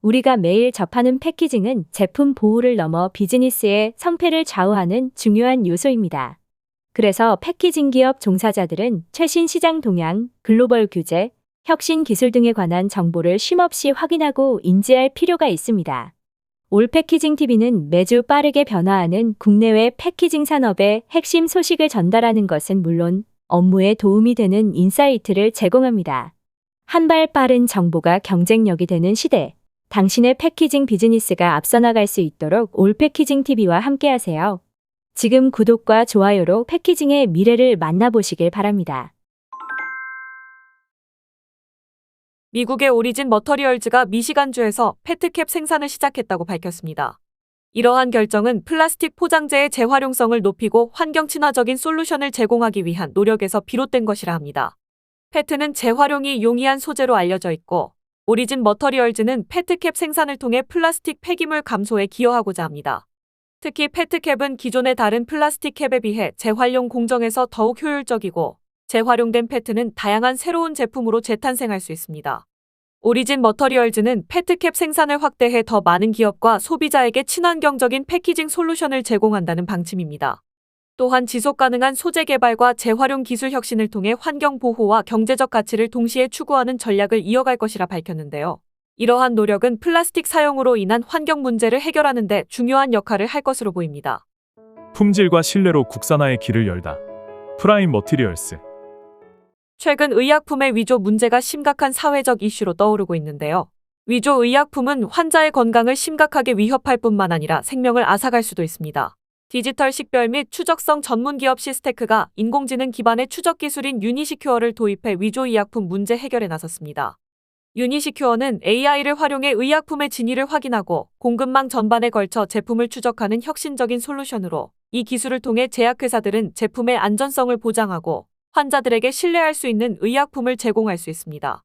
우리가 매일 접하는 패키징은 제품 보호를 넘어 비즈니스의 성패를 좌우하는 중요한 요소입니다. 그래서 패키징 기업 종사자들은 최신 시장 동향, 글로벌 규제, 혁신 기술 등에 관한 정보를 쉼없이 확인하고 인지할 필요가 있습니다. 올 패키징 TV는 매주 빠르게 변화하는 국내외 패키징 산업의 핵심 소식을 전달하는 것은 물론 업무에 도움이 되는 인사이트를 제공합니다. 한 발 빠른 정보가 경쟁력이 되는 시대, 당신의 패키징 비즈니스가 앞서 나갈 수 있도록 올 패키징 TV와 함께하세요. 지금 구독과 좋아요로 패키징의 미래를 만나보시길 바랍니다. 미국의 오리진 머터리얼즈가 미시간주에서 페트캡 생산을 시작했다고 밝혔습니다. 이러한 결정은 플라스틱 포장재의 재활용성을 높이고 환경 친화적인 솔루션을 제공하기 위한 노력에서 비롯된 것이라 합니다. 페트는 재활용이 용이한 소재로 알려져 있고, 오리진 머터리얼즈는 페트캡 생산을 통해 플라스틱 폐기물 감소에 기여하고자 합니다. 특히 페트캡은 기존의 다른 플라스틱 캡에 비해 재활용 공정에서 더욱 효율적이고, 재활용된 페트는 다양한 새로운 제품으로 재탄생할 수 있습니다. 오리진 머터리얼즈는 페트캡 생산을 확대해 더 많은 기업과 소비자에게 친환경적인 패키징 솔루션을 제공한다는 방침입니다. 또한 지속가능한 소재 개발과 재활용 기술 혁신을 통해 환경 보호와 경제적 가치를 동시에 추구하는 전략을 이어갈 것이라 밝혔는데요. 이러한 노력은 플라스틱 사용으로 인한 환경 문제를 해결하는 데 중요한 역할을 할 것으로 보입니다. 품질과 신뢰로 국산화의 길을 열다. 프라임 머티리얼스. 최근 의약품의 위조 문제가 심각한 사회적 이슈로 떠오르고 있는데요. 위조 의약품은 환자의 건강을 심각하게 위협할 뿐만 아니라 생명을 앗아갈 수도 있습니다. 디지털 식별 및 추적성 전문 기업 시스테크가 인공지능 기반의 추적 기술인 유니시큐어를 도입해 위조 의약품 문제 해결에 나섰습니다. 유니시큐어는 AI를 활용해 의약품의 진위를 확인하고 공급망 전반에 걸쳐 제품을 추적하는 혁신적인 솔루션으로, 이 기술을 통해 제약회사들은 제품의 안전성을 보장하고 환자들에게 신뢰할 수 있는 의약품을 제공할 수 있습니다.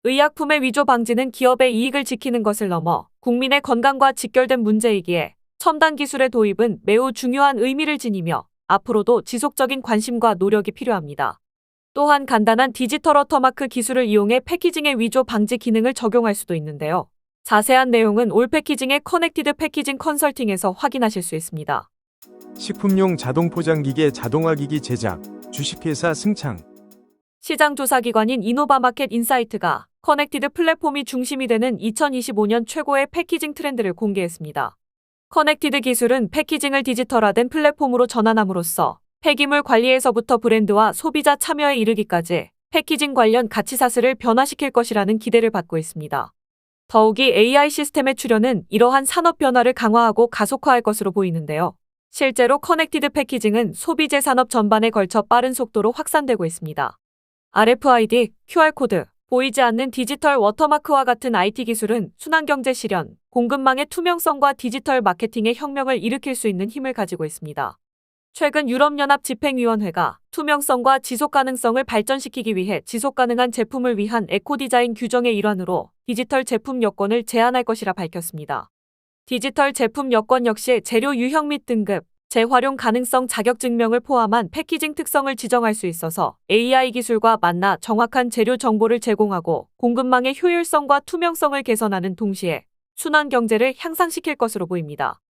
의약품의 위조 방지는 기업의 이익을 지키는 것을 넘어 국민의 건강과 직결된 문제이기에 첨단 기술의 도입은 매우 중요한 의미를 지니며 앞으로도 지속적인 관심과 노력이 필요합니다. 또한 간단한 디지털 워터마크 기술을 이용해 패키징의 위조 방지 기능을 적용할 수도 있는데요. 자세한 내용은 올 패키징의 커넥티드 패키징 컨설팅에서 확인하실 수 있습니다. 식품용 자동 포장기계 자동화기기 제작, 주식회사 승창. 시장조사기관인 이노바마켓 인사이트가 커넥티드 플랫폼이 중심이 되는 2025년 최고의 패키징 트렌드를 공개했습니다. 커넥티드 기술은 패키징을 디지털화된 플랫폼으로 전환함으로써 폐기물 관리에서부터 브랜드와 소비자 참여에 이르기까지 패키징 관련 가치 사슬을 변화시킬 것이라는 기대를 받고 있습니다. 더욱이 AI 시스템의 출현은 이러한 산업 변화를 강화하고 가속화할 것으로 보이는데요. 실제로 커넥티드 패키징은 소비재 산업 전반에 걸쳐 빠른 속도로 확산되고 있습니다. RFID, QR코드, 보이지 않는 디지털 워터마크와 같은 IT 기술은 순환경제 실현, 공급망의 투명성과 디지털 마케팅의 혁명을 일으킬 수 있는 힘을 가지고 있습니다. 최근 유럽연합 집행위원회가 투명성과 지속가능성을 발전시키기 위해 지속가능한 제품을 위한 에코디자인 규정의 일환으로 디지털 제품 여권을 제안할 것이라 밝혔습니다. 디지털 제품 여권 역시 재료 유형 및 등급, 재활용 가능성 자격증명을 포함한 패키징 특성을 지정할 수 있어서 AI 기술과 만나 정확한 재료 정보를 제공하고 공급망의 효율성과 투명성을 개선하는 동시에 순환 경제를 향상시킬 것으로 보입니다.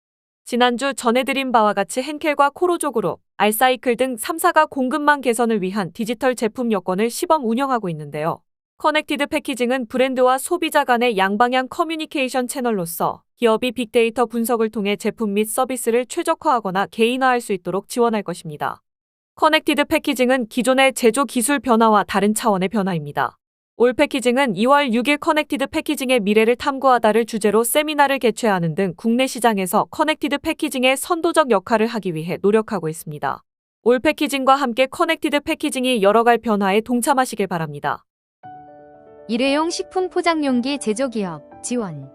지난주 전해드린 바와 같이 henkel과 코로조그룹, 알사이클 등 3사가 공급망 개선을 위한 디지털 제품 여권을 시범 운영하고 있는데요. 커넥티드 패키징은 브랜드와 소비자 간의 양방향 커뮤니케이션 채널로서 기업이 빅데이터 분석을 통해 제품 및 서비스를 최적화하거나 개인화할 수 있도록 지원할 것입니다. 커넥티드 패키징은 기존의 제조 기술 변화와 다른 차원의 변화입니다. 올 패키징은 2월 6일 커넥티드 패키징의 미래를 탐구하다를 주제로 세미나를 개최하는 등 국내 시장에서 커넥티드 패키징의 선도적 역할을 하기 위해 노력하고 있습니다. 올 패키징과 함께 커넥티드 패키징이 열어갈 변화에 동참하시길 바랍니다. 일회용 식품 포장용기 제조기업 지원.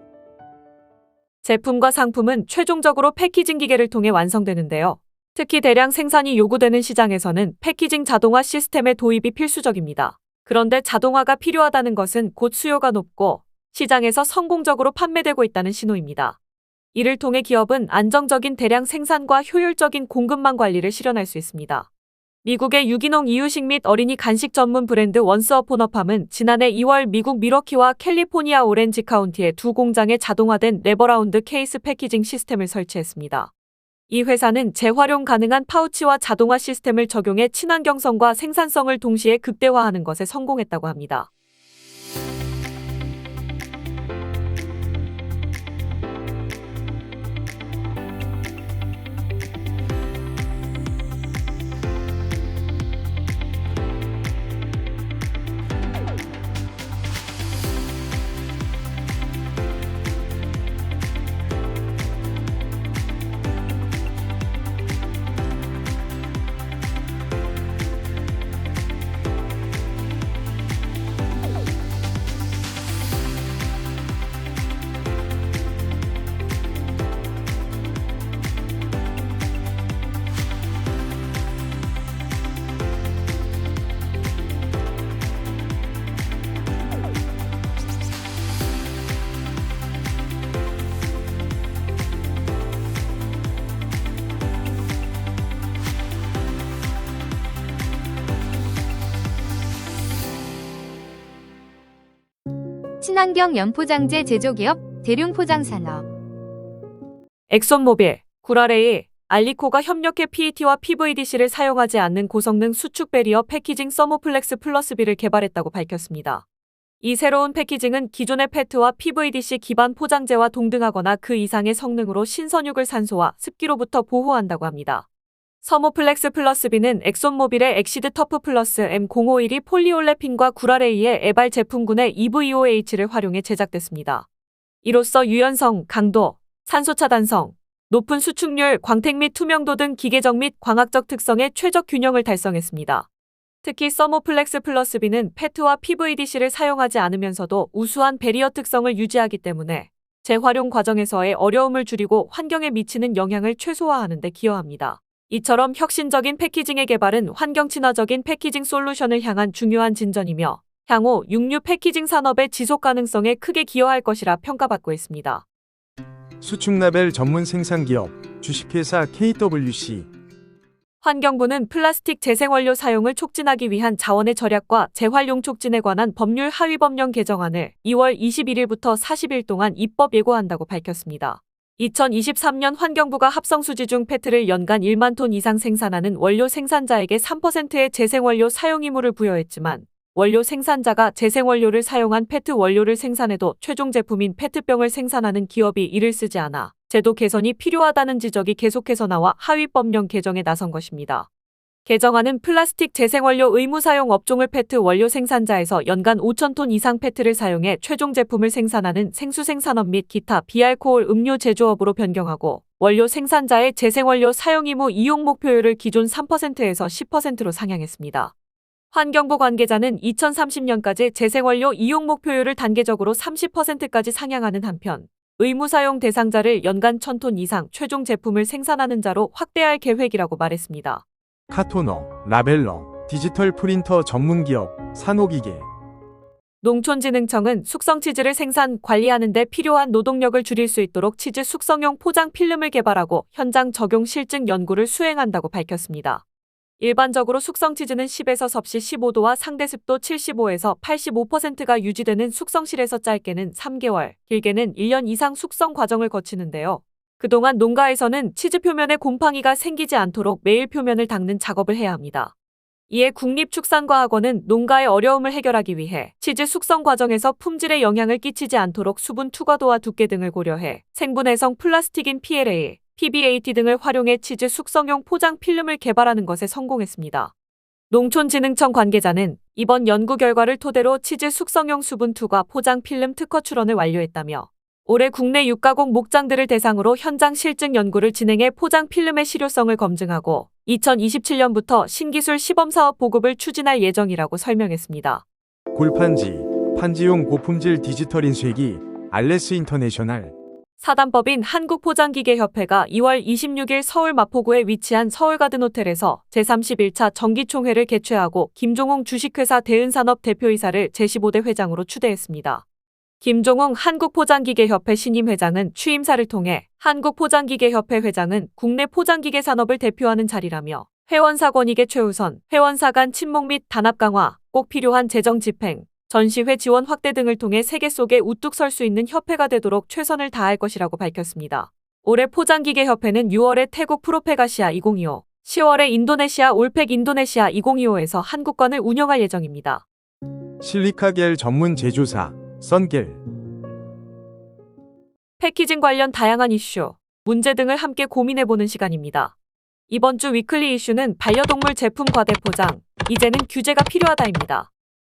제품과 상품은 최종적으로 패키징 기계를 통해 완성되는데요. 특히 대량 생산이 요구되는 시장에서는 패키징 자동화 시스템의 도입이 필수적입니다. 그런데 자동화가 필요하다는 것은 곧 수요가 높고 시장에서 성공적으로 판매되고 있다는 신호입니다. 이를 통해 기업은 안정적인 대량 생산과 효율적인 공급망 관리를 실현할 수 있습니다. 미국의 유기농 이유식 및 어린이 간식 전문 브랜드 원스 어폰 어 팜은 지난해 2월 미국 밀워키와 캘리포니아 오렌지 카운티의 두 공장에 자동화된 레버라운드 케이스 패키징 시스템을 설치했습니다. 이 회사는 재활용 가능한 파우치와 자동화 시스템을 적용해 친환경성과 생산성을 동시에 극대화하는 것에 성공했다고 합니다. 친환경 연포장재 제조기업 대륜포장산업. 엑손모빌, 구라레이, 알리코가 협력해 PET와 PVDC를 사용하지 않는 고성능 수축 배리어 패키징 서모플렉스 플러스 B를 개발했다고 밝혔습니다. 이 새로운 패키징은 기존의 페트와 PVDC 기반 포장재와 동등하거나 그 이상의 성능으로 신선육을 산소와 습기로부터 보호한다고 합니다. 서모플렉스 플러스 B는 엑손모빌의 엑시드 터프 플러스 M051이 폴리올레핀과 구라레이의 에발 제품군의 EVOH를 활용해 제작됐습니다. 이로써 유연성, 강도, 산소 차단성, 높은 수축률, 광택 및 투명도 등 기계적 및 광학적 특성의 최적 균형을 달성했습니다. 특히 서모플렉스 플러스 B는 페트와 PVDC를 사용하지 않으면서도 우수한 배리어 특성을 유지하기 때문에 재활용 과정에서의 어려움을 줄이고 환경에 미치는 영향을 최소화하는 데 기여합니다. 이처럼 혁신적인 패키징의 개발은 환경 친화적인 패키징 솔루션을 향한 중요한 진전이며 향후 육류 패키징 산업의 지속 가능성에 크게 기여할 것이라 평가받고 있습니다. 수축라벨 전문 생산기업 주식회사 KWC. 환경부는 플라스틱 재생원료 사용을 촉진하기 위한 자원의 절약과 재활용 촉진에 관한 법률 하위 법령 개정안을 2월 21일부터 40일 동안 입법 예고한다고 밝혔습니다. 2023년 환경부가 합성수지 중 페트를 연간 1만 톤 이상 생산하는 원료 생산자에게 3%의 재생원료 사용 의무를 부여했지만 원료 생산자가 재생원료를 사용한 페트 원료를 생산해도 최종 제품인 페트병을 생산하는 기업이 이를 쓰지 않아 제도 개선이 필요하다는 지적이 계속해서 나와 하위 법령 개정에 나선 것입니다. 개정안은 플라스틱 재생원료 의무 사용 업종을 페트 원료 생산자에서 연간 5,000톤 이상 페트를 사용해 최종 제품을 생산하는 생수생산업 및 기타 비알코올 음료 제조업으로 변경하고 원료 생산자의 재생원료 사용 의무 이용 목표율을 기존 3%에서 10%로 상향했습니다. 환경부 관계자는 2030년까지 재생원료 이용 목표율을 단계적으로 30%까지 상향하는 한편 의무 사용 대상자를 연간 1,000톤 이상 최종 제품을 생산하는 자로 확대할 계획이라고 말했습니다. 카토너, 라벨러, 디지털 프린터 전문기업 산호기계. 농촌진흥청은 숙성치즈를 생산, 관리하는 데 필요한 노동력을 줄일 수 있도록 치즈 숙성용 포장 필름을 개발하고 현장 적용 실증 연구를 수행한다고 밝혔습니다. 일반적으로 숙성치즈는 10에서 섭씨 15도와 상대습도 75에서 85%가 유지되는 숙성실에서 짧게는 3개월, 길게는 1년 이상 숙성 과정을 거치는데요. 그동안 농가에서는 치즈 표면에 곰팡이가 생기지 않도록 매일 표면을 닦는 작업을 해야 합니다. 이에 국립축산과학원은 농가의 어려움을 해결하기 위해 치즈 숙성 과정에서 품질에 영향을 끼치지 않도록 수분 투과도와 두께 등을 고려해 생분해성 플라스틱인 PLA, PBAT 등을 활용해 치즈 숙성용 포장 필름을 개발하는 것에 성공했습니다. 농촌진흥청 관계자는 이번 연구 결과를 토대로 치즈 숙성용 수분 투과 포장 필름 특허 출원을 완료했다며 올해 국내 육가공 목장들을 대상으로 현장 실증 연구를 진행해 포장 필름의 실효성을 검증하고 2027년부터 신기술 시범사업 보급을 추진할 예정이라고 설명했습니다. 골판지, 판지용 고품질 디지털 인쇄기 알레스 인터내셔널. 사단법인 한국포장기계협회가 2월 26일 서울 마포구에 위치한 서울가든호텔에서 제31차 정기총회를 개최하고 김종웅 주식회사 대은산업 대표이사를 제15대 회장으로 추대했습니다. 김종웅 한국포장기계협회 신임 회장은 취임사를 통해 한국포장기계협회 회장은 국내 포장기계 산업을 대표하는 자리라며 회원사권익의 최우선, 회원사 간 친목 및 단합 강화, 꼭 필요한 재정 집행, 전시회 지원 확대 등을 통해 세계 속에 우뚝 설 수 있는 협회가 되도록 최선을 다할 것이라고 밝혔습니다. 올해 포장기계협회는 6월에 태국 프로페가시아 2025, 10월에 인도네시아 올팩 인도네시아 2025에서 한국관을 운영할 예정입니다. 실리카겔 전문 제조사 썬겔. 패키징 관련 다양한 이슈, 문제 등을 함께 고민해보는 시간입니다. 이번 주 위클리 이슈는 반려동물 제품 과대포장, 이제는 규제가 필요하다입니다.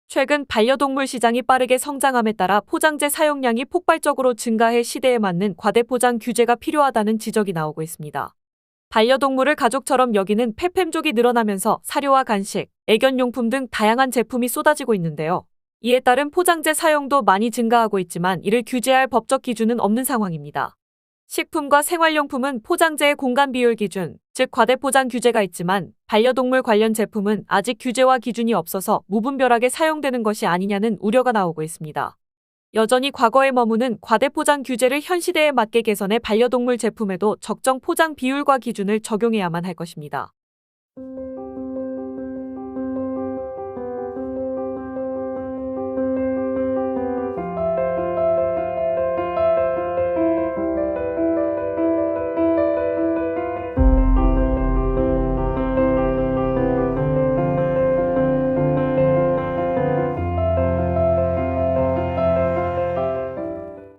최근 반려동물 시장이 빠르게 성장함에 따라 포장재 사용량이 폭발적으로 증가해 시대에 맞는 과대포장 규제가 필요하다는 지적이 나오고 있습니다. 반려동물을 가족처럼 여기는 페팸족이 늘어나면서 사료와 간식, 애견용품 등 다양한 제품이 쏟아지고 있는데요. 이에 따른 포장재 사용도 많이 증가하고 있지만 이를 규제할 법적 기준은 없는 상황입니다. 식품과 생활용품은 포장재의 공간 비율 기준, 즉 과대포장 규제가 있지만 반려동물 관련 제품은 아직 규제와 기준이 없어서 무분별하게 사용되는 것이 아니냐는 우려가 나오고 있습니다. 여전히 과거에 머무는 과대포장 규제를 현 시대에 맞게 개선해 반려동물 제품에도 적정 포장 비율과 기준을 적용해야만 할 것입니다.